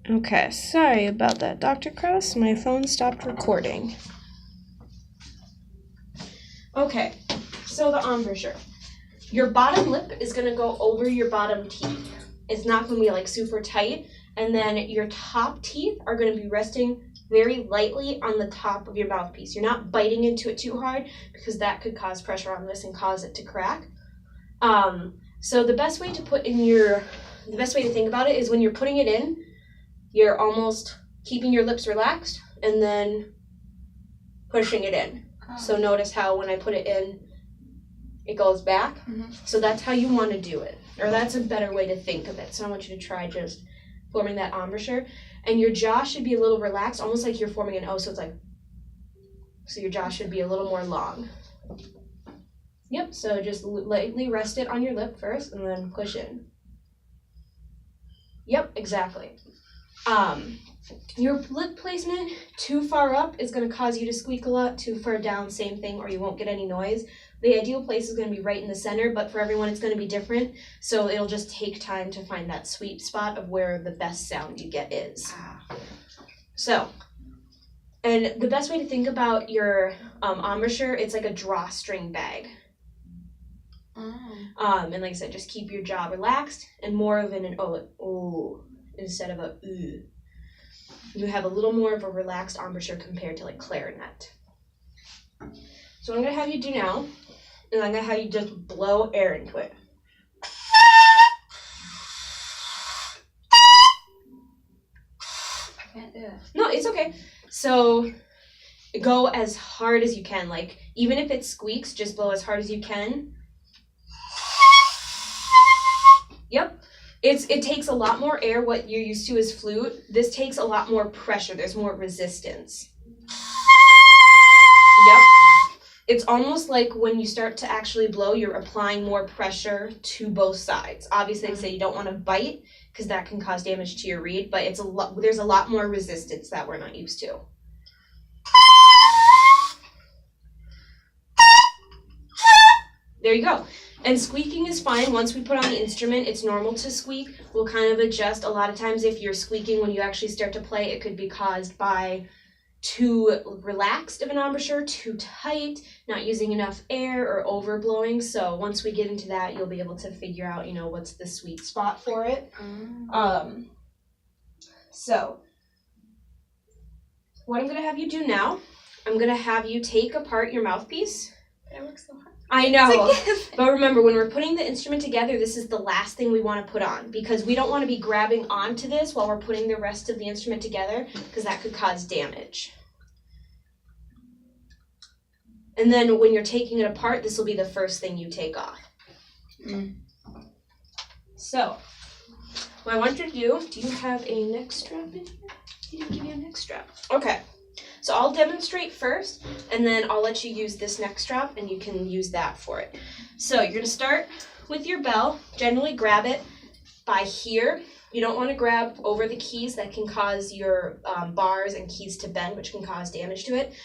Okay, sorry about that, Dr. Krause. My phone stopped recording. Okay, so the embouchure. Your bottom lip is going to go over your bottom teeth. It's not going to be like super tight. And then your top teeth are going to be resting very lightly on the top of your mouthpiece. You're not biting into it too hard because that could cause pressure on this and cause it to crack. So the best way to think about it is when you're putting it in, you're almost keeping your lips relaxed and then pushing it in. Oh. So notice how when I put it in, it goes back. Mm-hmm. So that's how you want to do it. Or that's a better way to think of it. So I want you to try just forming that embouchure. And your jaw should be a little relaxed, almost like you're forming an O. So it's like, so your jaw should be a little more long. Yep, so just lightly rest it on your lip first and then push in. Yep, exactly. Your lip placement too far up is going to cause you to squeak a lot. Too far down, same thing, or you won't get any noise. The ideal place is going to be right in the center, but for everyone it's going to be different. So it'll just take time to find that sweet spot of where the best sound you get is. So, and the best way to think about your embouchure, it's like a drawstring bag. And like I said, just keep your jaw relaxed and more of an oh instead of a ooh. You have a little more of a relaxed embouchure compared to like clarinet. So what I'm going to have you do now is I'm going to have you just blow air into it. I can't do it. No, it's okay. So go as hard as you can. Like even if it squeaks, just blow as hard as you can. Yep. It takes a lot more air. What you're used to is flute. This takes a lot more pressure. There's more resistance. Yep. It's almost like when you start to actually blow, you're applying more pressure to both sides. Obviously, like I say, you don't want to bite because that can cause damage to your reed, but there's a lot more resistance that we're not used to. There you go. And squeaking is fine. Once we put on the instrument, it's normal to squeak. We'll kind of adjust. A lot of times if you're squeaking when you actually start to play, it could be caused by too relaxed of an embouchure, too tight, not using enough air, or overblowing. So once we get into that, you'll be able to figure out, what's the sweet spot for it. So what I'm going to have you do now, I'm going to have you take apart your mouthpiece. It works so hard. I know, but remember, when we're putting the instrument together, this is the last thing we want to put on because we don't want to be grabbing onto this while we're putting the rest of the instrument together because that could cause damage. And then when you're taking it apart, this will be the first thing you take off. So, what I want you to do you have a neck strap in here? He didn't give you a neck strap. Okay. So I'll demonstrate first, and then I'll let you use this neck strap, and you can use that for it. So you're going to start with your bell. Generally grab it by here. You don't want to grab over the keys. That can cause your bars and keys to bend, which can cause damage to it.